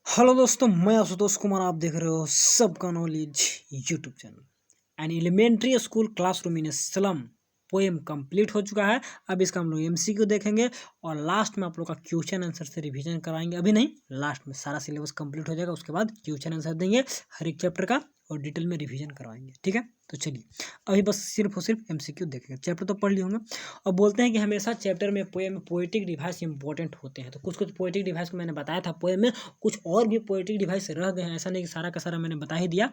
Hello दोस्तों, मैं आशुतोष कुमार। आप देख रहे हो सबका knowledge YouTube channel. An elementary school classroom in slum poem complete हो चुका है। अब इसका हम लोग एमसीक्यू देखेंगे और लास्ट में आप लोग का क्वेश्चन आंसर से रिवीजन कराएंगे। अभी नहीं, लास्ट में सारा सिलेबस कंप्लीट हो जाएगा, उसके बाद क्वेश्चन आंसर देंगे हर एक चैप्टर का और डिटेल में रिवीजन करवाएंगे। ठीक है, तो चलिए अभी बस सिर्फ और सिर्फ एमसीक्यू देखेंगे। चैप्टर तो पढ़ लिए होंगे। और बोलते हैं कि हमेशा चैप्टर में पोएम में पोएटिक डिवाइस इंपॉर्टेंट होते हैं। तो कुछ कुछ पोएटिक डिवाइस को मैंने बताया था पोएम में, कुछ और भी पोएटिक डिवाइस रह गए हैं। ऐसा नहीं कि सारा का सारा मैंने बता ही दिया।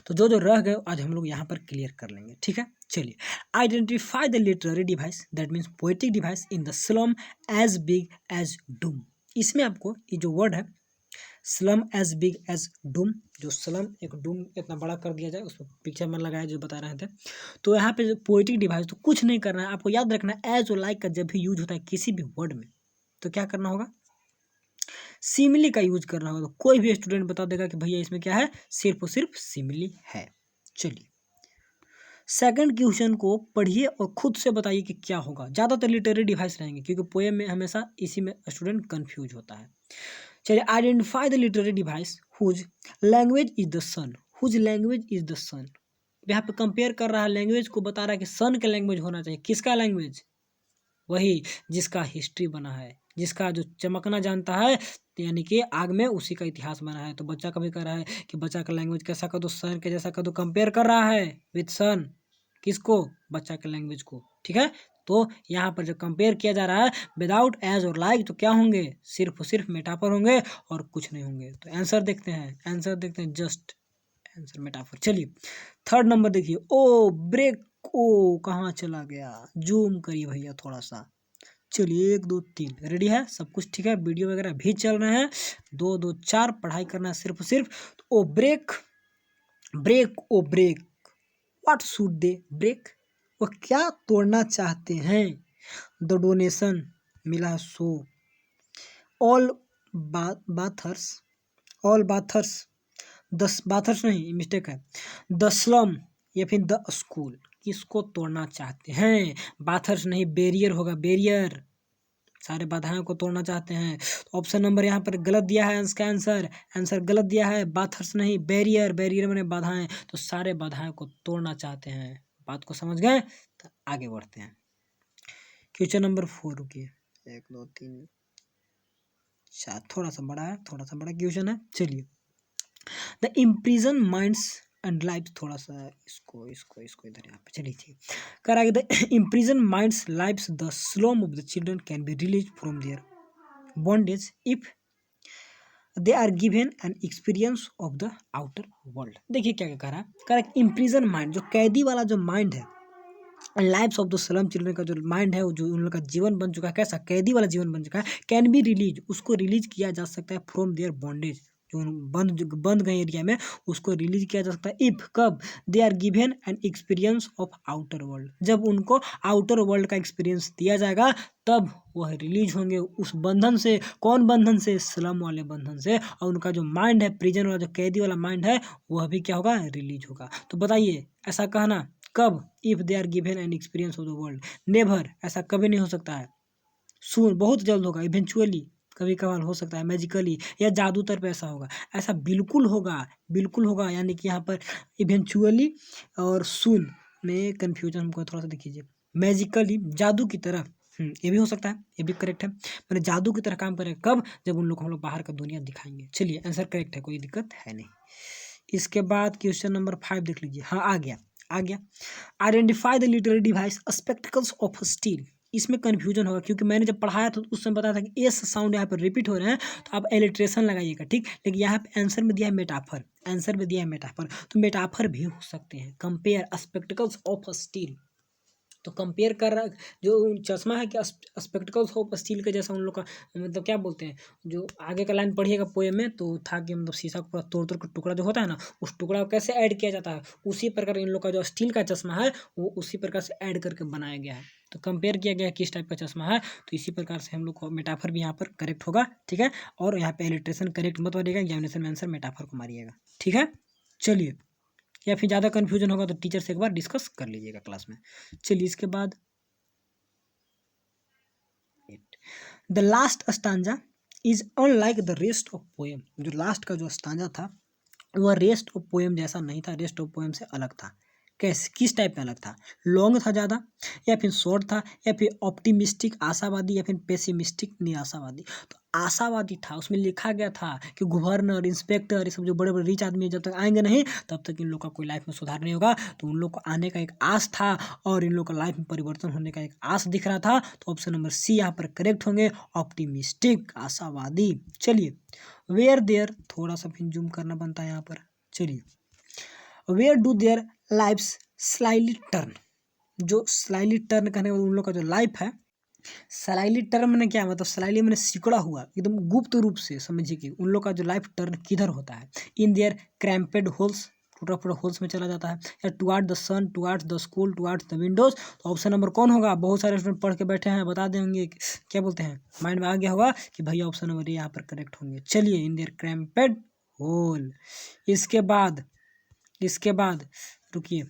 तो जो जो रह गए आज हम लोग यहाँ पर क्लियर कर लेंगे। ठीक है, चलिए। Identify the literary device that means poetic device in the slum as big as doom. इसमें आपको ये जो वर्ड है slum as big as doom, जो स्लम एक डूम इतना बड़ा कर दिया जाए, उसमें पिक्चर में लगाया जो बता रहे थे। तो यहाँ पे जो पोएटिक डिवाइस, तो कुछ नहीं करना है आपको, याद रखना है एज और लाइक का जब भी यूज होता है किसी भी वर्ड में तो क्या करना होगा, सिमिली का यूज करना होगा। तो कोई भी स्टूडेंट बता देगा कि भैया इसमें क्या है, सिर्फ और सिर्फ सिमिली है। चलिए सेकंड क्वेश्चन को पढ़िए और खुद से बताइए कि क्या होगा। ज़्यादातर लिटरेरी डिवाइस रहेंगे क्योंकि पोएम में हमेशा इसी में स्टूडेंट कंफ्यूज होता है। चलिए, identify the literary device whose language is the sun. Whose language is the sun, यहाँ पे कंपेयर कर रहा है, लैंग्वेज को बता रहा है कि सन का लैंग्वेज होना चाहिए। किसका लैंग्वेज? वही जिसका हिस्ट्री बना है, जिसका जो चमकना जानता है, यानी कि आग में उसी का इतिहास बना है। तो बच्चा कभी कह रहा है कि बच्चा का लैंग्वेज कैसा कर दो, सन के जैसा कर दो, कंपेयर कर रहा है विथ सन। किसको? बच्चा के लैंग्वेज को। ठीक है, तो यहाँ पर जब कंपेयर किया जा रहा है विदाउट एज और लाइक, तो क्या होंगे, सिर्फ और सिर्फ मेटाफर होंगे और कुछ नहीं होंगे। तो आंसर देखते हैं, आंसर देखते हैं, जस्ट आंसर मेटाफर। चलिए थर्ड नंबर देखिए, ओ ब्रेक, ओ कहाँ चला गया, जूम करिए भैया थोड़ा सा। चलिए 1 2 3 रेडी है, सब कुछ ठीक है, वीडियो वगैरह भी चल रहे हैं। 2 2 4 पढ़ाई करना है सिर्फ और सिर्फ। तो O break, break O break, what should they break, वो क्या तोड़ना चाहते हैं। द डोनेशन मिला सो, ऑल बाथर्स, ऑल बाथर्स, दस बाथर्स नहीं, मिस्टेक है, द स्लम या फिर द स्कूल, किसको तोड़ना चाहते हैं। बाथर्स नहीं, बैरियर होगा, बैरियर, सारे बाधाओं को तोड़ना चाहते हैं। तो ऑप्शन नंबर यहाँ पर गलत दिया है, इसका आंसर आंसर गलत दिया है, बाथर्स नहीं बैरियर, बैरियर मैंने बाधाएं, तो सारे बाधाओं को तोड़ना चाहते हैं। बात को समझ गए, तो आगे बढ़ते हैं। क्वेश्चन नंबर 4, रुकिए 1 2 3 4, थोड़ा सा बड़ा है, थोड़ा सा बड़ा क्वेश्चन है। चलिए, the imprison minds and life, थोड़ा सा इसको इसको इसको इधर यहाँ पे, चलिए ठीक। करा the imprison minds lifes the slum of the children can be release from their bondage if they are given an experience of the outer world. देखिए क्या क्या कह रहा है, कह रहा है इम्प्रिजन माइंड, जो कैदी वाला जो माइंड है, lifes of the slum children का जो माइंड है, जो उन लोग का जीवन बन चुका है, कैसा कैदी वाला जीवन बन चुका है, कैन बी रिलीज, उसको रिलीज किया जा सकता है फ्रॉम देयर बॉन्डेज, जो बंद गए एरिया में, उसको रिलीज किया जा सकता है। इफ, कब, they are given an experience of outer world, जब उनको आउटर वर्ल्ड का एक्सपीरियंस दिया जाएगा तब वह रिलीज होंगे उस बंधन से। कौन बंधन से? स्लम वाले बंधन से। और उनका जो माइंड है, प्रिजन वाला जो कैदी वाला माइंड है, वह भी क्या होगा, रिलीज होगा। तो बताइए ऐसा कहना कब, if they are given an experience of the world, never, ऐसा कभी नहीं हो सकता है। सून, बहुत जल्द होगा, इवेंचुअली, कभी कभार हो सकता है, मैजिकली या जादू तर पे ऐसा होगा, ऐसा बिल्कुल होगा, बिल्कुल होगा। यानी कि यहाँ पर इवेंचुअली और सून में कन्फ्यूजन हमको थोड़ा सा देखिए, मैजिकली, जादू की तरह, ये भी हो सकता है, ये भी करेक्ट है। मैंने जादू की तरह काम करेगा कब, जब उन लोग हम लोग बाहर का दुनिया दिखाएंगे। चलिए आंसर करेक्ट है, कोई दिक्कत है नहीं। इसके बाद क्वेश्चन नंबर 5 देख लीजिए, हाँ आ गया, आ गया। Identify the literary device spectacles of steel. इसमें कन्फ्यूजन होगा क्योंकि मैंने जब पढ़ाया था उस समय बताया था कि एस साउंड यहाँ पर रिपीट हो रहे हैं, तो आप एलिट्रेशन लगाइएगा, ठीक। लेकिन यहाँ पे आंसर में दिया है मेटाफर, आंसर में दिया है मेटाफर, तो मेटाफर भी हो सकते हैं। कंपेयर स्पेक्टिकल्स ऑफ स्टील, तो कंपेयर कर रहा, जो चश्मा है क्या स्पेक्टिकल्स ऑफ स्टील के जैसा उन लोग का, मतलब क्या बोलते हैं, जो आगे का लाइन पढ़िएगा पोएम में, तो था कि मतलब शीशा को पूरा तोड़ तोड़ के टुकड़ा जो होता है ना, उस टुकड़ा को कैसे ऐड किया जाता है, उसी प्रकार इन लोग का जो स्टील का चश्मा है वो उसी प्रकार से ऐड करके बनाया गया है। तो कंपेयर किया गया है किस टाइप का चश्मा है, तो इसी प्रकार से हम लोग को मेटाफर भी यहाँ पर करेक्ट होगा, ठीक है। और यहाँ पे एलिट्रेशन करेक्ट मत मारिएगा, एग्जामिनेशन में आंसर मेटाफर को मारिएगा, ठीक है। चलिए, या फिर ज़्यादा कन्फ्यूजन होगा तो टीचर से एक बार डिस्कस कर लीजिएगा क्लास में। चलिए इसके बाद the last stanza is unlike the rest of poem. जो लास्ट का जो स्टांजा था वह रेस्ट ऑफ पोएम जैसा नहीं था, रेस्ट ऑफ पोएम से अलग था। कैसे, किस टाइप में अलग था? लॉन्ग था ज़्यादा, या फिर शॉर्ट था, या फिर ऑप्टिमिस्टिक आशावादी, या फिर पेसिमिस्टिक निराशावादी? तो आशावादी था। उसमें लिखा गया था कि गवर्नर, इंस्पेक्टर, ये सब जो बड़े बड़े रिच आदमी हैं, जब तक आएंगे नहीं तब तक इन लोग का कोई लाइफ में सुधार नहीं होगा। तो उन लोग को आने का एक आस था और इन लोग का लाइफ में परिवर्तन होने का एक आस दिख रहा था। तो ऑप्शन नंबर सी यहाँ पर करेक्ट होंगे, ऑप्टिमिस्टिक, आशावादी। चलिए, वेयर देयर, थोड़ा सा फिर जूम करना बनता है यहाँ पर। चलिए, where do their lifes slyly turn. जो स्लाइली टर्न कहने का उन लोग का जो लाइफ है, स्लाइली टर्न मैंने क्या मतलब, स्लाइली मैंने सिकुड़ा हुआ, एकदम गुप्त रूप से समझिए कि उन लोग का जो लाइफ टर्न किधर होता है। इन देयर क्रैम्पेड होल्स, टूटा फूटा होल्स में चला जाता है, या toward the sun, towards the school, towards the windows. तो ऑप्शन नंबर कौन होगा? बहुत सारे स्टूडेंट पढ़ के बैठे हैं, बता देंगे क्या बोलते हैं, माइंड में आ गया होगा कि भैया ऑप्शन नंबर यहाँ पर करेक्ट होंगे। चलिए, इन देयर क्रैम्पेड होल। इसके बाद रुकिए,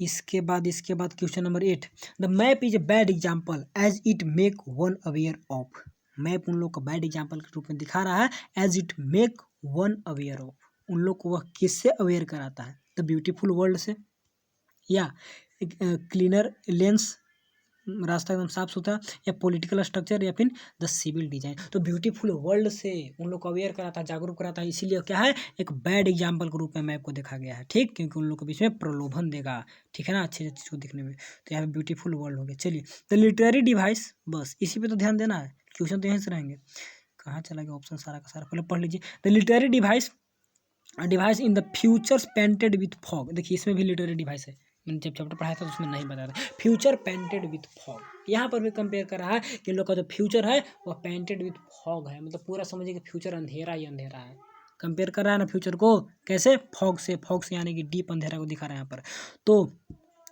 इसके बाद question number 8, the map is a bad example as it make one aware of. Map उन लोग का बैड एग्जाम्पल के रूप में दिखा रहा है, as it make one aware of. उन लोग को वह किससे अवेयर कराता है? द ब्यूटीफुल वर्ल्ड से, या क्लीनर लेंस, रास्ता एकदम साफ सुथरा, या पॉलिटिकल स्ट्रक्चर, या फिर द सिविल डिजाइन। तो ब्यूटीफुल वर्ल्ड से उन लोग को अवेयर कराता है, जागरूक कराता है। इसीलिए क्या है, एक बैड एग्जाम्पल के रूप में मैप को देखा गया है, ठीक, क्योंकि उन लोग के बीच में प्रलोभन देगा, ठीक है ना, अच्छी चीज़ को दिखने में। तो यहाँ पे ब्यूटीफुल वर्ल्ड हो गया। चलिए, द लिटरेरी डिवाइस, बस इसी पे तो ध्यान देना है, क्वेश्चन तो यहीं से रहेंगे। कहाँ चला गया ऑप्शन सारा का सारा, पहले पढ़ लीजिए। The literary device in the futures painted with fog. देखिए, इसमें भी लिटरेरी डिवाइस है, मैंने जब चैप्टर पढ़ाया था तो उसमें नहीं बताया था। फ्यूचर पेंटेड विथ फॉग, यहाँ पर भी कंपेयर कर रहा है कि इन लोग का जो फ्यूचर है वह पेंटेड विथ फॉग है, मतलब पूरा समझिए कि फ्यूचर अंधेरा ही अंधेरा है। कंपेयर कर रहा है ना फ्यूचर को, कैसे? फॉग से यानी कि डीप अंधेरा को दिखा रहा है यहाँ पर।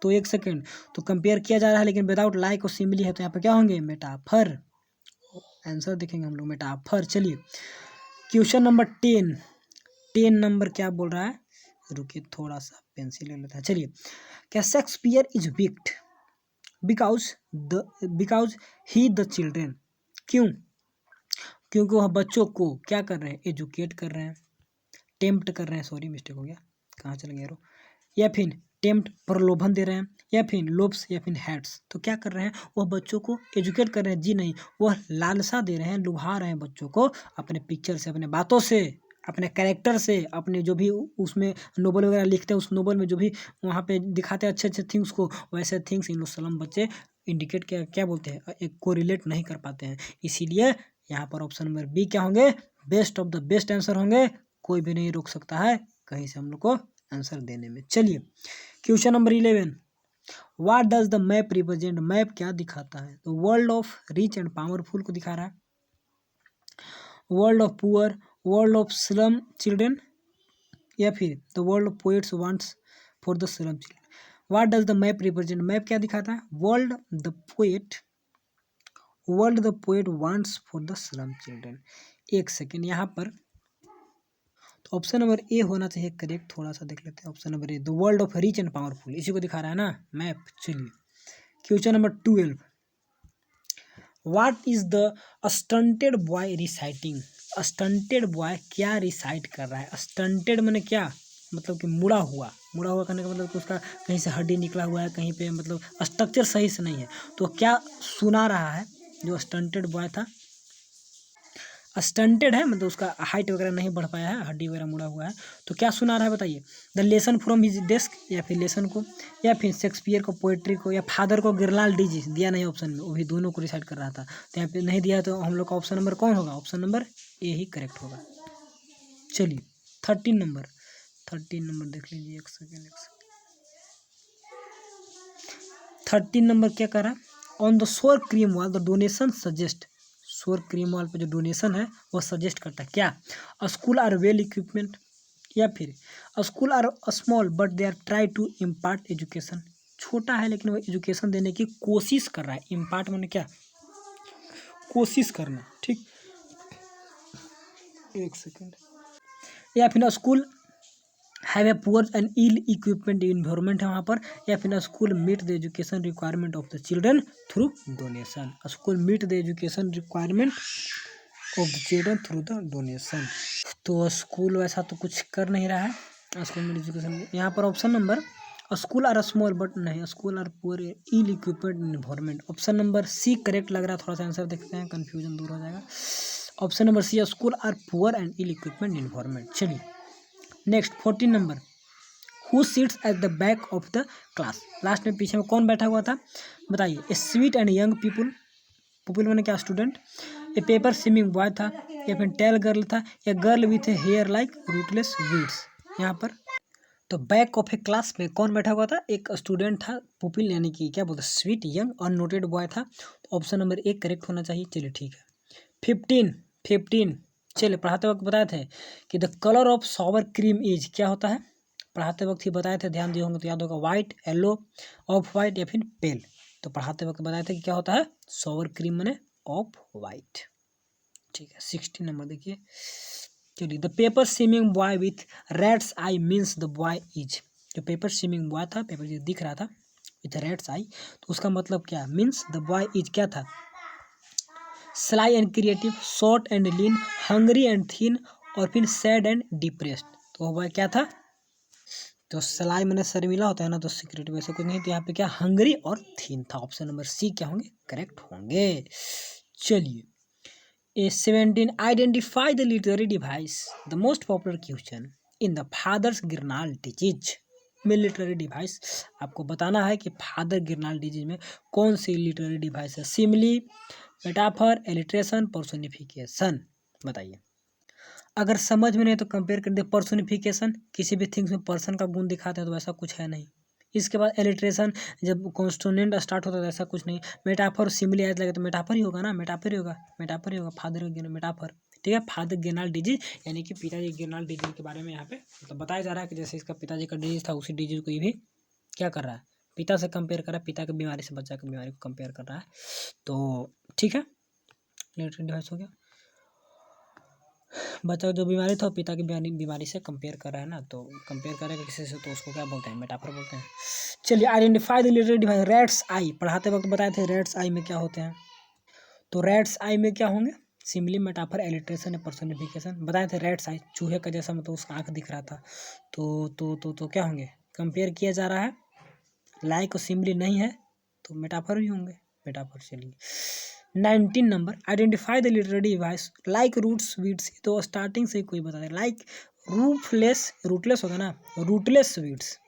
तो एक सेकेंड, तो कंपेयर किया जा रहा है, लेकिन विदाउट लाइक और सिमिली है, तो यहाँ पर क्या होंगे? मेटाफर। आंसर देखेंगे हम लोग, मेटाफर। चलिए, क्वेश्चन नंबर 10 नंबर क्या बोल रहा है? रुकिए, थोड़ा सा पेंसिल ले लेता है। चलिए, क्या Shakespeare is wicked because he the children. क्यों? क्योंकि वह बच्चों को क्या कर रहे हैं? एजुकेट कर रहे हैं, टेम्प्ट कर रहे हैं, सॉरी मिस्टेक हो गया, कहाँ चल गया रो, या फिर टेम्प्ट प्रलोभन दे रहे हैं, या फिर लोब्स, या फिर हैट्स। तो क्या कर रहे हैं? वह बच्चों को एजुकेट कर रहे हैं, जी नहीं, वह लालसा दे रहे हैं, लुभा रहे हैं बच्चों को अपने पिक्चर से, अपने बातों से, अपने कैरेक्टर से, अपने जो भी उसमें नोबल वगैरह लिखते हैं, उस नोबल में जो भी वहाँ पे दिखाते हैं अच्छे अच्छे थिंग्स को, वैसे थिंग्स इन लोग सलम बच्चे इंडिकेट क्या बोलते हैं, एक को रिलेट नहीं कर पाते हैं। इसीलिए यहाँ पर ऑप्शन नंबर बी क्या होंगे? Best of the best answer होंगे, कोई भी नहीं रोक सकता है कहीं से हम लोग को आंसर देने में। चलिए, question number 11, what does the map represent. Map क्या दिखाता है? तो world of rich and powerful को दिखा रहा है, world of poor, world of slum children, या फिर the world of poets wants for the slum children. What does the map represent. Map क्या दिखाता है? World the poet wants for the slum children. एक सेकेंड, यहाँ पर तो option number ए होना चाहिए करेक्ट, थोड़ा सा देख लेते हैं। Option number A, the world of rich and powerful, इसी को दिखा रहा है ना मैप। चलिए, question number 12, what is the stunted boy reciting. Stunted boy क्या रिसाइट कर रहा है? स्टंटेड मैंने क्या मतलब कि मुड़ा हुआ करने का मतलब कि उसका कहीं से हड्डी निकला हुआ है, कहीं पे मतलब स्ट्रक्चर सही से नहीं है। तो क्या सुना रहा है जो स्टंटेड बॉय था? स्टंटेड है मतलब उसका हाइट वगैरह नहीं बढ़ पाया है, हड्डी वगैरह मुड़ा हुआ है। तो क्या सुना रहा है बताइए? The lesson from his desk, या फिर लेसन को, या फिर शेक्सपियर को, पोएट्री को, या फादर को गिरलाल डीजी। दिया नहीं ऑप्शन में, वो भी दोनों को रिसाइट कर रहा था। तो यहाँ पे नहीं दिया, तो हम लोग का ऑप्शन नंबर कौन होगा? ऑप्शन नंबर ए ही करेक्ट होगा। चलिए, 13 नंबर देख लीजिए, एक सेकेंड। 13 नंबर क्या कर रहा है? On the shore cream wall the donation suggest. शोर क्रीम वॉल पे जो डोनेशन है वो सजेस्ट करता है क्या? स्कूल आर वेल इक्विपमेंट, या फिर school are small but they are try to impart education. छोटा है लेकिन वो एजुकेशन देने की कोशिश कर रहा है। इम्पार्ट मैंने क्या? कोशिश करना, ठीक। एक सेकेंड, या फिर school have a poor and ill equipment environment है वहाँ पर, या फिर school meet the education requirement of the children through donation. School meet the education requirement of the children through the donation. तो स्कूल वैसा तो कुछ कर नहीं रहा है, स्कूल में एजुकेशन। यहाँ पर option number school are small but नहीं, school are poor ill equipped environment. Option number C correct लग रहा है, थोड़ा सा आंसर देखते हैं, कंफ्यूजन दूर हो जाएगा। Option number C, school are poor and ill equipment environment. चलिए next 14 number, who sits at the back of the class. Last में पीछे में कौन बैठा हुआ था बताइए। A sweet and young people, people मैंने क्या student, a paper swimming boy था, या फिर टेल गर्ल था, या girl with a hair like rootless weeds. यहाँ पर तो बैक ऑफ ए क्लास में कौन बैठा हुआ था, एक स्टूडेंट था, पुपिल यानी कि क्या बोलते स्वीट यंग अननोटेड बॉय था। तो ऑप्शन नंबर एक करेक्ट होना चाहिए। चलिए ठीक है। 15 चलिए पढ़ाते वक्त बताए थे कि the colour of sour cream is, क्या होता है पढ़ाते वक्त ही बताए थे, ध्यान दिए होंगे तो याद होगा, व्हाइट, येलो, ऑफ वाइट या फिर पेल। तो पढ़ाते वक्त बताए थे कि क्या होता है सॉवर क्रीम मैंने ऑफ वाइट। ठीक है 16 नंबर देखिए। चलिए the paper swimming boy with rat's eye means the boy is, जो पेपर स्विमिंग बॉय था, पेपर जो दिख रहा था विथ रेड्स आई, तो उसका मतलब क्या मीन्स द बॉय इज क्या था, sly and creative, short and lean, hungry and थीन, और फिर सैड एंड डिप्रेस्ड। तो वो बॉय क्या था, तो स्लाई मैंने शर्मिला होता है ना, तो सिक्रेटिव ऐसा कुछ नहीं, तो यहाँ पे क्या हंग्री और थीन था। ऑप्शन नंबर सी क्या होंगे करेक्ट होंगे। चलिए a 17 identify the literary device the most popular question in the father's गिरनाल डिजीज में। लिटरेरी डिवाइस आपको बताना है कि फादर गिरनाल डिजीज में कौन सी लिटरेरी डिवाइस है। Simile, metaphor, alliteration, personification. बताइए। अगर समझ में नहीं तो कंपेयर कर दे। पर्सोनिफिकेशन किसी भी थिंग्स में पर्सन का गुण दिखाते हैं, तो वैसा कुछ है नहीं। इसके बाद एलिट्रेशन, जब कॉन्स्टोनेंट स्टार्ट होता है तो ऐसा कुछ नहीं। मेटाफर सिमिली ऐसा लगे तो मेटाफर ही होगा ना, मेटाफर ही होगा फादर मेटाफर। ठीक है, फादर गिरनाल डिजीज यानी कि पिताजी गिरनाल डिजीज के बारे में यहाँ पे मतलब बताया जा रहा है कि जैसे इसका पिताजी का डिजीज था, उसी डिजीज को ये भी क्या कर रहा है, पिता से कंपेयर कर रहा है, पिता की बीमारी से बच्चा की बीमारी को कंपेयर कर रहा है। तो ठीक है, लिटरेरी डिवाइस हो गया। बच्चा जो बीमारी था पिता की बीमारी से कंपेयर कर रहा है ना, तो कंपेयर करेगा किसी से तो उसको क्या बोलते हैं मेटाफर बोलते हैं। चलिए आइडेंटिफाई द लिटरेरी डिवाइस। रेड्स आई पढ़ाते वक्त बताए थे, रेड्स आई में क्या होते हैं, तो रेड्स आई में क्या होंगे सिमिली, मेटाफर, एलिट्रेशन या पर्सोनिफिकेशन। बताए थे रेड्स आई चूहे का जैसा मतलब उसका आँख दिख रहा था, तो क्या होंगे, कंपेयर किया जा रहा है, लाइक और सिमिली नहीं है तो मेटाफर भी होंगे, मेटाफर। चलिए 19 number, identify the literary device like roots weeds. तो स्टार्टिंग से ही कोई बता दे, लाइक रूटलेस, रूटलेस होगा ना, रूटलेस वीड्स,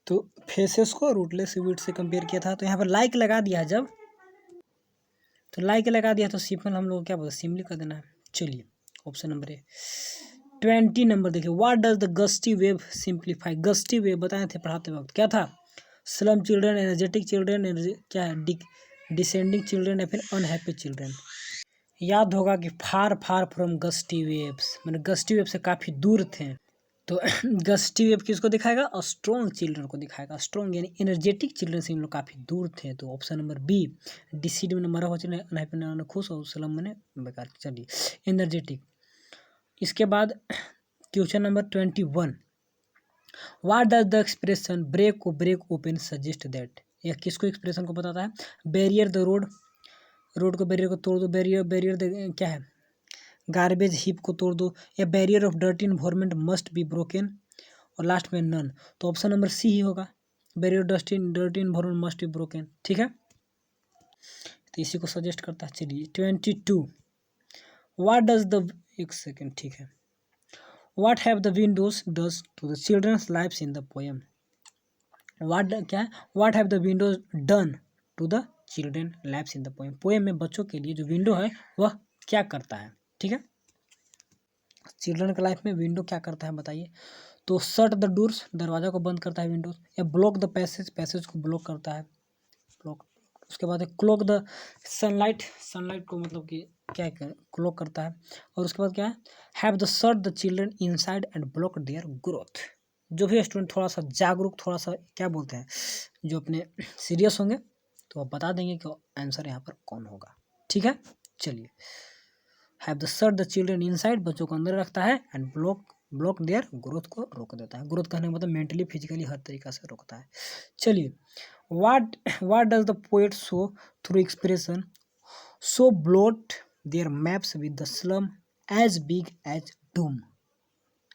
तो फेसेस को रूटलेस वीड्स से कंपेयर किया था। तो यहाँ पर लाइक लगा दिया जब, तो लाइक लगा दिया तो सिंपल हम लोग क्या बोलते सिम्पली कर देना है। चलिए ऑप्शन नंबर ए। 20 नंबर देखिए, what does the gusty wave simplify. Gusty wave बताए थे पढ़ाते वक्त क्या था, स्लम चिल्ड्रन, एनर्जेटिक चिल्ड्रन, क्या है डिसेंडिंग चिल्ड्रन या फिर अनहैप्पी चिल्ड्रन। याद होगा कि फार फार फ्रॉम गस्टी वेव्स, मैंने गस्टी वेव से काफ़ी दूर थे। तो गस्टी वेव किसको दिखाएगा, स्ट्रॉन्ग चिल्ड्रन को दिखाएगा, स्ट्रॉन्ग यानी एनर्जेटिक चिल्ड्रन से हम लोग काफ़ी दूर थे। तो ऑप्शन नंबर बी, डिसीड में मरा हुआ चिल्ड्रन, अनहैप्पी में खुश और स्लम में बेकार। चलिए एनर्जेटिक। इसके बाद question number 21, what does the expression break open suggest that. यह किसको एक्सप्रेशन को बताता है, बैरियर द रोड, रोड को बैरियर को तोड़ दो, बैरियर क्या है, गार्बेज हीप को तोड़ दो, या barrier of dirty environment must be broken, और लास्ट में नन। तो ऑप्शन नंबर सी ही होगा, barrier dirty environment must be broken. ठीक है, तो इसी को सजेस्ट करता है। चलिए 22, व्हाट डज द, एक सेकेंड, ठीक है, what have the windows does to the childrens lives in the poem. What क्या है, what have the windows done to the children lives in the poem. Poem में बच्चों के लिए जो विंडो है वह क्या करता है। ठीक है, चिल्ड्रन के लाइफ में विंडो क्या करता है बताइए। तो शट द डोर्स, दरवाजा को बंद करता है विंडोज, या ब्लॉक द पैसेज, पैसेज को ब्लॉक करता है, ब्लॉक। उसके बाद क्लोक द सनलाइट, सनलाइट को मतलब कि क्या क्लोक करता है। और उसके बाद क्या है, have the shut the children inside and block their growth. जो भी स्टूडेंट थोड़ा सा जागरूक, थोड़ा सा क्या बोलते हैं, जो अपने सीरियस होंगे तो आप बता देंगे कि आंसर यहाँ पर कौन होगा। ठीक है, चलिए have the shut the children inside, बच्चों को अंदर रखता है, एंड ब्लॉक देयर ग्रोथ को रोक देता है। ग्रोथ करने का मतलब मेंटली फिजिकली हर तरीका से रोकता है। चलिए what does the poet show through expression, so blot their maps with the slum as big as doom.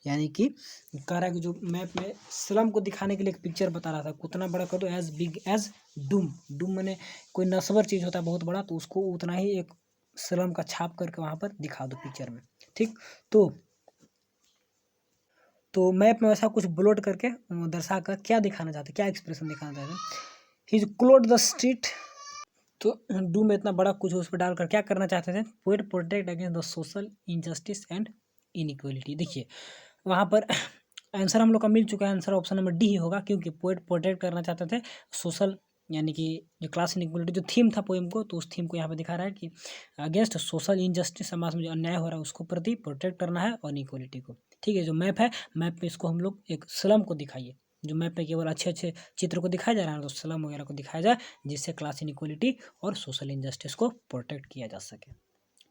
यानी कि कह रहा है कि जो मैप में स्लम को दिखाने के लिए एक पिक्चर बता रहा था, उतना बड़ा कर दो as big as doom. Doom मैंने कोई नस्वर चीज़ होता है बहुत बड़ा, तो उसको उतना ही एक स्लम का छाप करके वहाँ पर दिखा दो पिक्चर में। ठीक, तो मैप में वैसा कुछ ब्लोट करके दर्शा कर क्या दिखाना चाहते, क्या एक्सप्रेशन दिखाना चाहते हैं। ही क्लोड द स्ट्रीट, तो डू में इतना बड़ा कुछ उस पर डालकर क्या करना चाहते थे, poet protect against the social injustice and inequality. देखिए वहाँ पर आंसर हम लोग का मिल चुका है, आंसर ऑप्शन नंबर डी ही होगा, क्योंकि पोएट प्रोटेक्ट करना चाहते थे सोशल, यानी कि जो क्लास इनइक्वलिटी जो थीम था पोएम को, तो उस थीम को यहाँ पे दिखा रहा है कि अगेंस्ट सोशल इनजस्टिस, समाज में जो अन्याय हो रहा है उसको प्रति प्रोटेक्ट करना है और इनइक्वलिटी को। ठीक है, जो मैप है, मैप पे इसको हम लोग एक स्लम को दिखाइए, जो मैप पे केवल अच्छे अच्छे चित्र को दिखाया जा रहा है, तो स्लम वगैरह को दिखाया जाए, जिससे क्लास इनइक्वलिटी और सोशल इनजस्टिस को प्रोटेक्ट किया जा सके।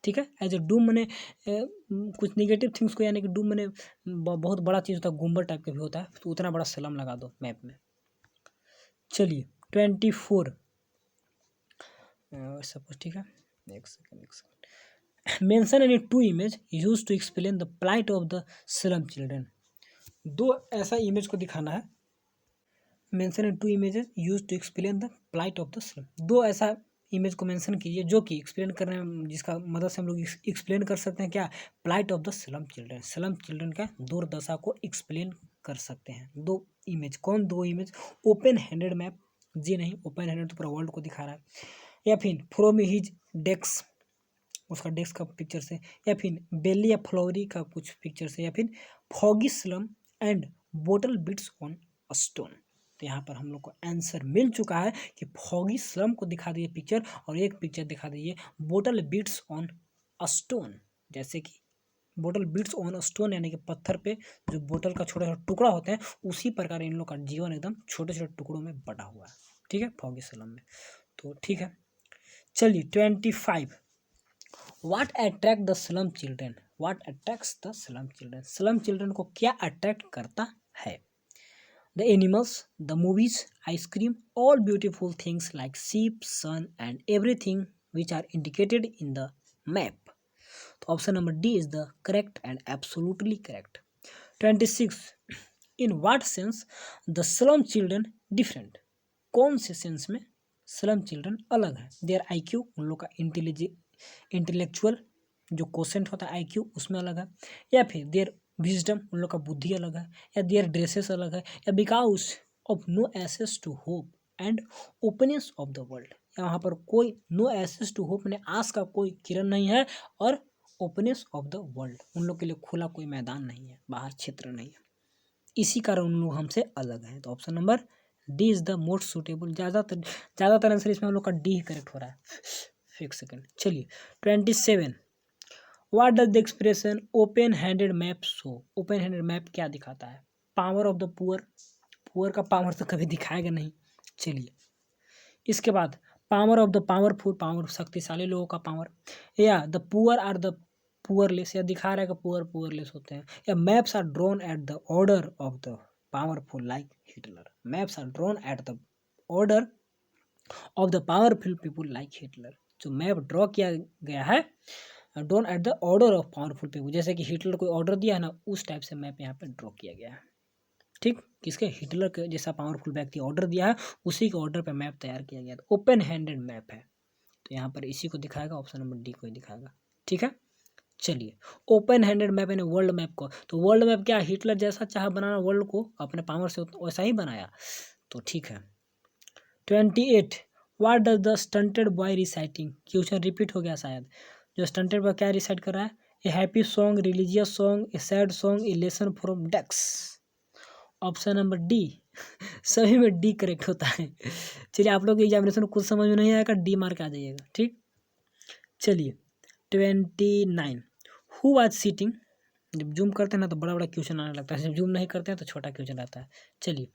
ठीक है, एज ए डूम मैंने कुछ निगेटिव थिंग्स को, यानी कि डूम मैंने बहुत बड़ा चीज़ होता है, गुम्बद टाइप का भी होता है, तो उतना बड़ा सलम लगा दो मैप में। चलिए 24 सब कुछ ठीक है। एक second. Mention any two image use to explain the plight of the slum children. दो ऐसा इमेज को दिखाना है। Mention any two images use to explain the plight of the slum. दो ऐसा इमेज को मेंशन कीजिए जो कि एक्सप्लेन करने में, जिसका मदद से हम लोग एक्सप्लेन कर सकते हैं क्या, plight of the slum children, slum children का दुर्दशा को एक्सप्लेन कर सकते हैं। दो इमेज, कौन दो इमेज, ओपन हैंडेड मैप, जी नहीं, ओपन हैंडेड तो पूरा वर्ल्ड को दिखा रहा है, या फिर फ्रॉम हिज डेस्क, उसका डेस्क का पिक्चर से, या फिर बेली या फ्लोरी का कुछ पिक्चर से, या फिर foggy slum and bottle beads on stone. तो यहाँ पर हम लोग को आंसर मिल चुका है कि फॉगी स्लम को दिखा दिए पिक्चर, और एक पिक्चर दिखा दिए बोटल बिट्स ऑन स्टोन। जैसे कि बोटल बिट्स ऑन स्टोन, यानी कि पत्थर पे जो बोतल का छोटा छोटा टुकड़ा होता है, उसी प्रकार इन लोग का जीवन एकदम छोटे छोटे टुकड़ों में बटा हुआ है। ठीक है, फॉगी स्लम में। तो ठीक है, चलिए 25। What attract the slum children? What attracts the slum children? Slum children को क्या अट्रैक्ट करता है? The animals, the movies, ice cream, all beautiful things like sheep, sun, and everything which are indicated in the map. तो option number D is the correct and absolutely correct. 26. In what sense the slum children different? कौन से sense में slum children अलग है? There IQ, उन लोग का intellectual जो कोसेंट होता है IQ उसमें अलग है, या फिर देयर विजडम, उन लोग का बुद्धि अलग है, या देयर ड्रेसेस अलग है, या because of no access to hope and openness of the world, या वहाँ पर कोई नो एक्सेस टू होप ने आस का कोई किरण नहीं है, और ओपननेस ऑफ द वर्ल्ड, उन लोग के लिए खुला कोई मैदान नहीं है, बाहर क्षेत्र नहीं है, इसी कारण उन लोग हमसे अलग हैं। तो option number D is the most suitable. ज़्यादातर आंसर इसमें हम लोग का डी ही करेक्ट हो रहा है। एक सेकेंड, चलिए 27। What does the expression open handed map show? Open handed map क्या दिखाता है? Power of the poor, poor का पावर तो कभी दिखाएगा नहीं। चलिए इसके बाद power of the powerful, power शक्तिशाली लोगों का पावर, या द पुअर आर द पुअरलेस, या दिखा रहा है कि पुअर पुअरलेस होते हैं, या maps are drawn at the order of the powerful like Hitler, maps are drawn at the order of the powerful people like Hitler. जो मैप ड्रॉ किया गया है drawn at the order of powerful people, जैसे कि Hitler को order दिया है ना, उस टाइप से मैप यहाँ पे ड्रॉ किया गया है। ठीक, किसके, हिटलर के जैसा पावरफुल व्यक्ति ऑर्डर दिया है, उसी के ऑर्डर पे मैप तैयार किया गया। तो ओपन हैंडेड मैप है, तो यहाँ पर इसी को दिखाएगा, ऑप्शन नंबर डी को ही दिखाएगा। ठीक है, चलिए ओपन हैंडेड मैप यानी वर्ल्ड मैप को, तो वर्ल्ड मैप क्या, हिटलर जैसा चाह बनाना वर्ल्ड को अपने पावर से, वैसा ही बनाया। तो ठीक है 28। What does the stunted boy reciting? Question repeat हो गया शायद। जो स्टंटेड बॉय क्या रिसाइट कर रहा है? A happy song, religious song, a sad song, a lesson from desks. Option number D सभी में डी करेक्ट होता है। चलिए आप लोग एग्जामिनेशन को कुछ समझ में नहीं आएगा, डी मार्क आ जाइएगा। ठीक, चलिए 29। Who was sitting? जब जूम करते हैं ना तो बड़ा बड़ा क्वेश्चन आने लगता है, जब जूम नहीं करते हैं तो छोटा क्वेश्चन रहता है। चलिए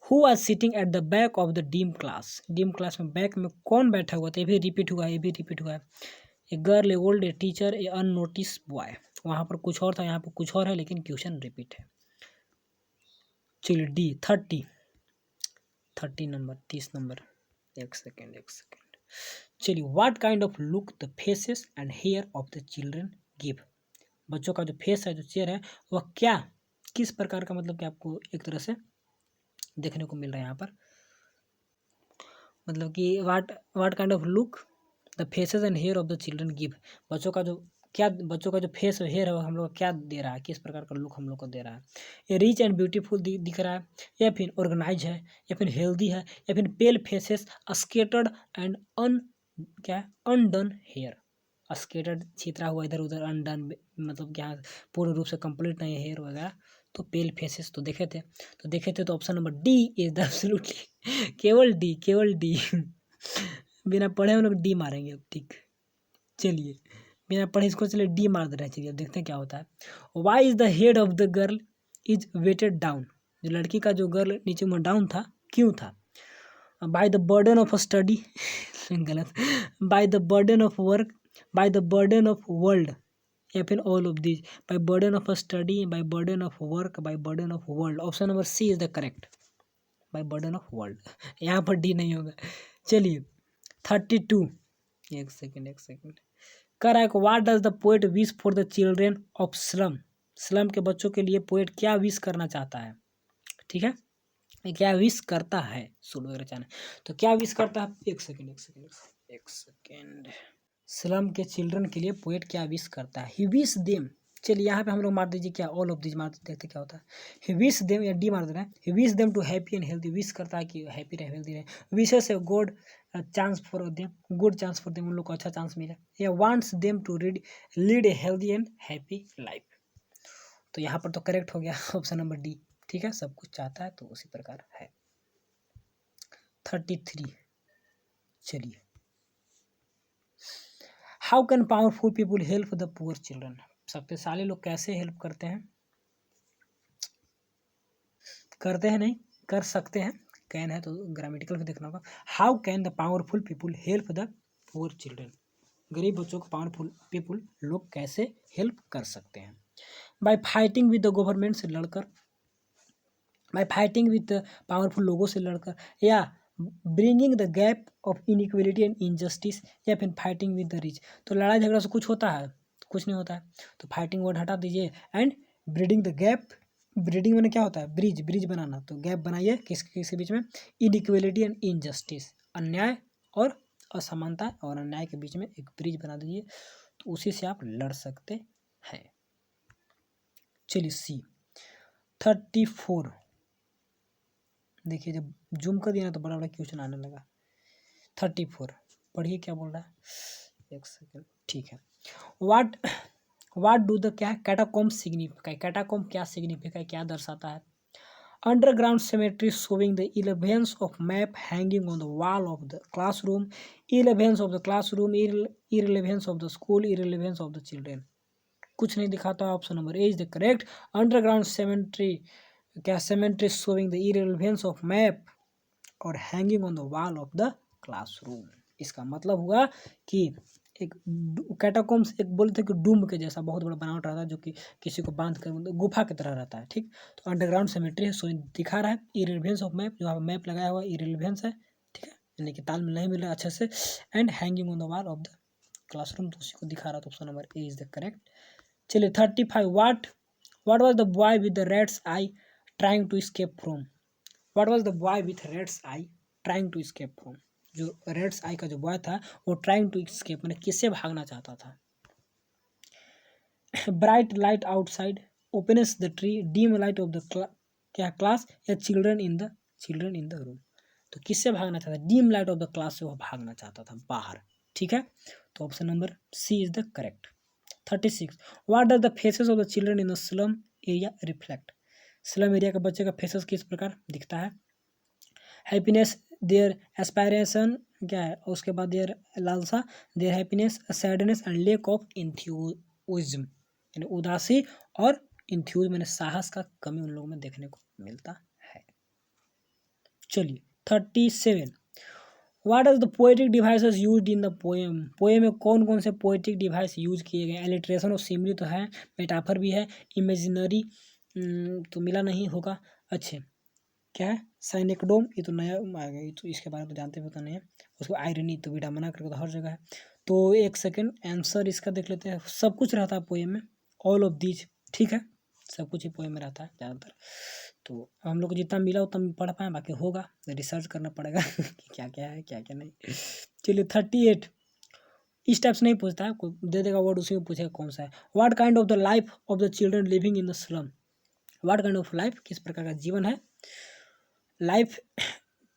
who was sitting at the back of the dim class? Dim class में बैक में कौन बैठा हुआ था? ये भी रिपीट हुआ है, ये भी रिपीट हुआ है। A girl, A old, a teacher, A unnoticed boy. वहाँ पर कुछ और था, यहाँ पर कुछ और है, लेकिन क्वेश्चन रिपीट है। चलिए डी 30 नंबर, 30 नंबर। एक सेकेंड चलिए, what kind of look the faces and hair of the children give. बच्चों का जो फेस है, जो चेहरा है, वह क्या, किस प्रकार का, मतलब कि आपको एक तरह से देखने को मिल रहा है यहाँ पर। मतलब कि what kind of look the faces and hair of the children give. बच्चों का जो फेस और हेयर है वो हम लोग को क्या दे रहा है, किस प्रकार का लुक हम लोग को दे रहा है। ये रिच एंड ब्यूटीफुल दिख रहा है, या फिर ऑर्गेनाइज है, या फिर हेल्दी है, या फिर पेल फेसेस, स्केटर्ड एंड क्या है, अनडन हेयर। स्केटर्ड, छितरा हुआ इधर उधर, अनडन मतलब क्या, पूर्ण रूप से कंप्लीट नहीं है हेयर वगैरह। तो पेल फेसेस तो देखे थे तो option number D is the absolutely, केवल डी बिना पढ़े हम लोग डी मारेंगे अब, ठीक। चलिए, बिना पढ़े इसको चलिए डी मार दे रहे हैं। चलिए अब देखते हैं क्या होता है। Why is the head of the girl is weighted down. जो लड़की का जो गर्ल नीचे में डाउन था, क्यों था? By the burden of study गलत, by the burden of work, by the burden of world, या फिर all of this, by burden of study, by burden of work, by burden of world. Option number C is the correct, by burden of world. यहाँ पर D नहीं होगा। चलिए 32, एक second कर रहा है। What does the poet wish for the children of slum. Slum के बच्चों के लिए पोएट क्या विश करना चाहता है, ठीक है, क्या विश करता है, सुनो वगैरह चाहना तो क्या विश करता है। एक सेकेंड। स्लम के चिल्ड्रन के लिए पोएट क्या विश करता है। He wish them. चलिए यहाँ पे हम लोग मार दीजिए क्या, ऑल ऑफ दिस मार देखते क्या होता है। ही विश देम, या डी मार दे रहे हैं। He wish them to happy and healthy. Wish करता है कि हैप्पी रहे, हेल्दी रहे। विशेस है good chance for them, good chance for them, उन लोग को अच्छा चांस मिले। या wants them to lead a healthy and happy life. तो यहाँ पर तो करेक्ट हो गया ऑप्शन नंबर डी, ठीक है, सब कुछ चाहता है तो उसी प्रकार है। 33, चलिए, how can powerful people help the poor children. शक्तिशाली लोग कैसे हेल्प करते हैं, नहीं कर सकते हैं, कैन है तो ग्रामेटिकल भी देखना होगा। How can the powerful people help the poor children. गरीब बच्चों को पावरफुल पीपुल लोग कैसे हेल्प कर सकते हैं। Bye fighting with the government से लड़कर, बाय फाइटिंग विद पावरफुल लोगों से लड़कर, या bringing the gap of inequality and injustice, या फिर फाइटिंग विद द रिच। तो लड़ाई झगड़ा से कुछ होता है, कुछ नहीं होता है, तो फाइटिंग वर्ड हटा दीजिए। And breeding the gap, breeding में क्या होता है, ब्रिज बनाना, तो गैप बनाइए किसके बीच में, इनइक्वलिटी एंड इनजस्टिस, अन्याय और असमानता और अन्याय के बीच में एक ब्रिज बना दीजिए, तो उसी से आप लड़ सकते हैं। चलिए सी 34, देखिए जब जूम कर दिया ना तो बड़ा बड़ा क्वेश्चन आने लगा। 34 पढ़िए क्या बोल रहा है, एक सेकेंड, ठीक है। वाट डू द क्या कैटाकॉम्ब सिग्निफाई। कैटाकॉम्ब क्या सिग्निफाई, क्या दर्शाता है। Underground cemetery showing the irrelevance of map hanging on the wall of the classroom, irrelevance of the classroom, irrelevance of the school, irrelevance of the children। कुछ नहीं दिखाता, option number A is the correct. Underground cemetery showing the irrelevance of map और hanging on the wall of the classroom. इसका मतलब हुआ कि एक catacombs, एक बोलते कि डूम के जैसा बहुत बड़ा बनावट रहता है, जो कि किसी को बांध कर गुफा की तरह रहता है, ठीक। तो अंडरग्राउंड सेमेट्री है, सो दिखा रहा है। इररिलेवेंस ऑफ मैप, जो आप मैप लगाया हुआ इररिलेवेंस है, ठीक है, यानी कि तालमेल नहीं मिल रहा अच्छे से। And hanging on the wall of the classroom, तो उसी को दिखा रहा, तो option number A is the correct. चलिए 35, what was the boy with the rat's eye trying to escape from. What was the boy with rat's eye trying to escape from. जो rat's eye का जो boy था वो trying to escape मैंने किससे भागना चाहता था। Bright light outside, openness the tree, dim light of the क्या क्लास, या चिल्ड्रन इन द रूम। तो किससे भागना चाहता था, dim light of the class से वो भागना चाहता था बाहर, ठीक है, तो option number C is the correct. 36, what does the faces of the children in the slum area reflect. Slum area के बच्चे का फेसेस किस प्रकार दिखता है। हैप्पीनेस, देयर एस्पायरेशन, क्या है, उसके बाद देयर लालसा, their happiness, sadness and lack of enthusiasm, यानी उदासी और इंथ्यूज मैंने साहस का कमी उन लोगों में देखने को मिलता है। चलिए 37, what are the poetic devices used in the poem. Poem में कौन कौन से पोएटिक डिवाइस यूज किए गए। एलिट्रेशन और सिमरी तो है, मेटाफर भी है, इमेजिनरी तो मिला नहीं होगा। अच्छे क्या है, साइनेक्डोम, ये तो नया आ गया, तो इसके बारे में तो जानते भी तो नहीं है। उसको आयरनी तो विडम्बना करके तो हर जगह है। तो एक सेकेंड, आंसर इसका देख लेते हैं। सब कुछ रहता है पोएम में, ऑल ऑफ दीज, ठीक है, सब कुछ ही पोएम में रहता है ज़्यादातर। तो हम लोग को जितना मिला उतना पढ़ पाए, बाकी होगा रिसर्च करना पड़ेगा कि क्या क्या है क्या क्या नहीं। चलिए 38, इस टाइप से नहीं पूछता है, कोई दे देगा वर्ड उसी में पूछेगा कौन सा है। What kind of the life of the children living in the slum, what kind of life, किस प्रकार का जीवन है, life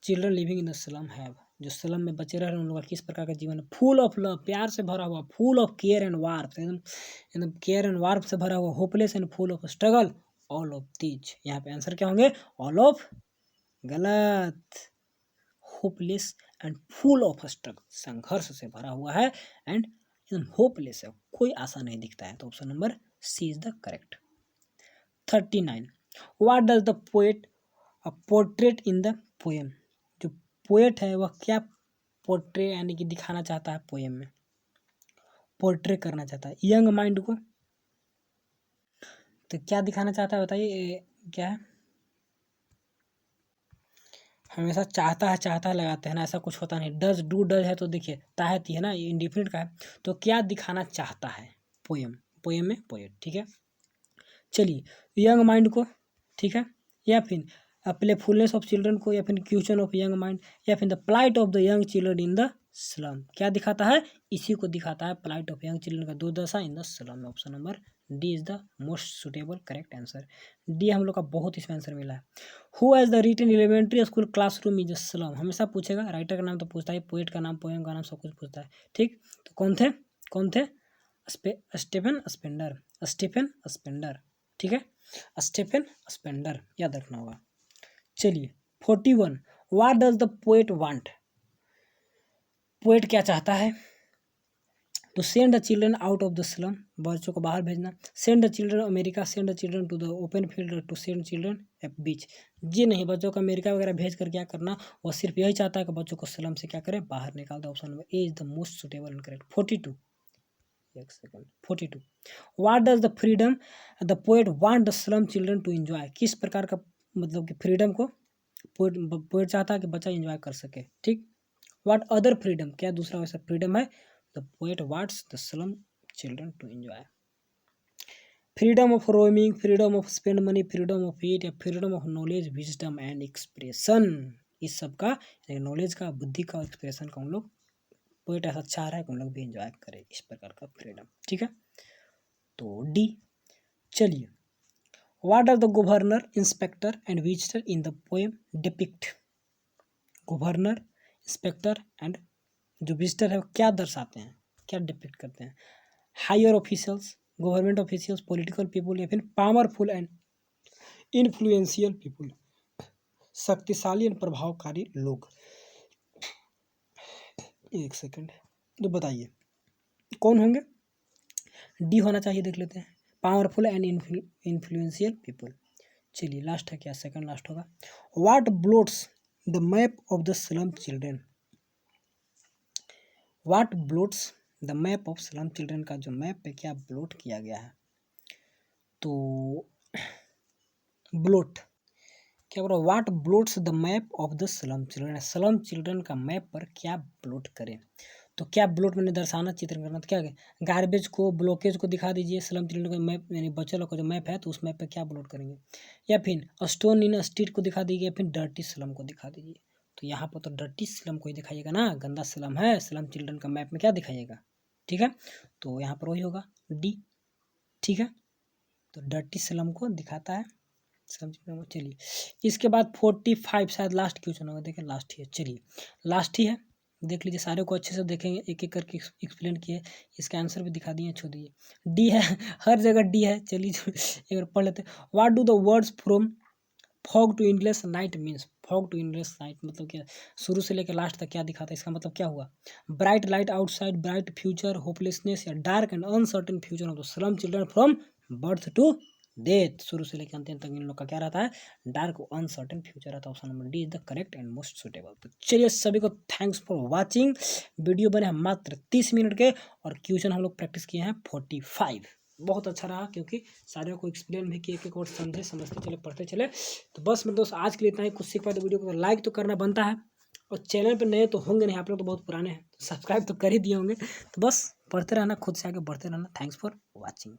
children living in the slum have, जो स्लम में बचे रह रहे हैं उन लोगों का किस प्रकार का जीवन है। फुल ऑफ लव, प्यार से भरा हुआ, full of care and warm, एकदम केयर एंड वार्म से भरा हुआ, hopeless and full of struggle, all of these. यहाँ पे आंसर क्या होंगे, ऑल ऑफ, गलत, hopeless and full of struggle, संघर्ष से भरा हुआ है एंड एकदम होपलेस है, कोई आशा नहीं दिखता है, तो option number C is the correct. 39, what does the poet portrait in the poem, जो पोएट है वह क्या पोर्ट्रे यानी कि दिखाना चाहता है पोएम में, पोर्ट्रे करना चाहता है यंग माइंड को, तो क्या दिखाना चाहता है बताइए, क्या है, हमेशा चाहता है लगाते हैं ना, ऐसा कुछ होता नहीं। डज डू डज है तो देखिए ताहती है ना, ये इंडिफिनिट का है, तो क्या दिखाना चाहता है पोएम, पोएम में पोएट, ठीक है। चलिए यंग माइंड को, ठीक है, या फिर प्लेफुलनेस ऑफ चिल्ड्रन को, या फिर क्वेश्चन ऑफ यंग माइंड, या फिर the plight of the young children in the slum, क्या दिखाता है, इसी को दिखाता है, प्लाइट ऑफ यंग चिल्ड्रन का दुर्दशा in the slum. Option number D is the most suitable correct answer. D हम लोग का बहुत इसमें आंसर मिला है। Who has the written elementary school classroom is slum, हमेशा पूछेगा, राइटर का नाम तो पूछता है, पोएट का नाम, पोएम का नाम, सब कुछ पूछता है, ठीक। तो कौन थे, स्टीफन स्पेंडर, स्टीफन स्पेंडर, ठीक है, स्टीफन स्पेंडर, याद रखना होगा। चलिए 41, what does the poet want, poet क्या चाहता है, तो send the children out of the slum, बच्चों को बाहर भेजना, send the children America, send the children to the open field, to send children a beach, जी नहीं, बच्चों को अमेरिका वगैरह भेज कर क्या करना, वो सिर्फ यही चाहता है कि बच्चों को स्लम से क्या करें, बाहर निकाल दे। Option number A is the most suitable and correct. 42, एक second, 42, what does the freedom the poet want the slum children to enjoy, किस प्रकार का मतलब कि फ्रीडम को पोएट चाहता है कि बच्चा एंजॉय कर सके, ठीक। व्हाट अदर फ्रीडम, क्या दूसरा वैसा फ्रीडम है, the poet wants the slum children to enjoy, freedom of roaming, freedom of spend money, freedom of eat, या freedom of knowledge, wisdom and expression, इस सब का नॉलेज का, बुद्धि का, एक्सप्रेशन का हम लोग पोएट ऐसा चाह रहा है कि हम लोग भी एंजॉय करें, इस प्रकार का फ्रीडम, ठीक है, तो डी। चलिए what are the governor, inspector and visitor in the poem depict, governor, inspector and जो विजिटर है वो क्या दर्शाते हैं, क्या डिपिक्ट करते हैं, higher officials, government officials, political people, या फिर पावरफुल एंड इन्फ्लुएंशियल पीपुल, शक्तिशाली एंड प्रभावकारी लोग। एक सेकंड, तो बताइए कौन होंगे, डी होना चाहिए, देख लेते हैं, पावरफुल एंड इन्फ्लुएंशियल पीपुल। चलिए लास्ट है क्या, सेकंड लास्ट होगा। What bloats the map of the slum children, what bloats the map of slum children का जो मैप पे क्या ब्लोट किया गया है, तो ब्लोट क्या बोला, what bloats the map of the slum children, slum children का मैप पर क्या ब्लोट करें, तो क्या ब्लोट मैंने दर्शाना, चित्रण करना, तो क्या गार्बेज को, ब्लॉकेज को दिखा दीजिए, स्लम चिल्ड्रन का मैप यानी बच्चे लोग का जो मैप है, तो उस मैप पे क्या ब्लोट करेंगे, या फिर स्टोन इन स्ट्रीट को दिखा दीजिए, या फिर डर्टी स्लम को दिखा दीजिए, तो यहाँ पर तो डर्टी स्लम को ही दिखाइएगा ना, गंदा स्लम है, स्लम चिल्ड्रन का मैप में क्या दिखाइएगा, ठीक है, तो यहाँ पर वही होगा डी, ठीक है, तो डर्टी स्लम को दिखाता है स्लम चिल्ड्रन को। चलिए इसके बाद 45 शायद लास्ट क्वेश्चन होगा, देखें लास्ट ही है, चलिए लास्ट ही है, देख लीजिए, सारे को अच्छे से देखेंगे, एक एक करके एक्सप्लेन किए, इसका आंसर भी दिखा दिए, छोड़ दीजिए, डी है, हर जगह डी है। चलिए एक बार पढ़ लेते हैं। What do the words from fog to endless night means, fog to endless night मतलब क्या, शुरू से लेकर लास्ट तक क्या दिखाता है, इसका मतलब क्या हुआ, bright light outside, bright future, hopelessness, या dark and uncertain future of the slum children from birth to death, शुरू से लेकर अंत तक इन लोग का क्या रहता है, डार्क अनसर्टेन फ्यूचर रहता है। Option number D is the correct and most suitable. तो चलिए सभी को थैंक्स फॉर वाचिंग, वीडियो बने हैं मात्र 30 मिनट के, और क्वेश्चन हम लोग प्रैक्टिस किए हैं 45, बहुत अच्छा रहा, क्योंकि सारे को एक्सप्लेन भी किए, एक और समझते चले, पढ़ते चले। तो बस मेरे दोस्त आज के लिए इतना ही, कुछ सीख पाए तो वीडियो को लाइक तो करना बनता है, और चैनल पे नए तो होंगे नहीं, आप लोग तो बहुत पुराने हैं, सब्सक्राइब तो कर ही दिए होंगे। तो बस पढ़ते रहना, खुद से आगे बढ़ते रहना। Thanks for watching.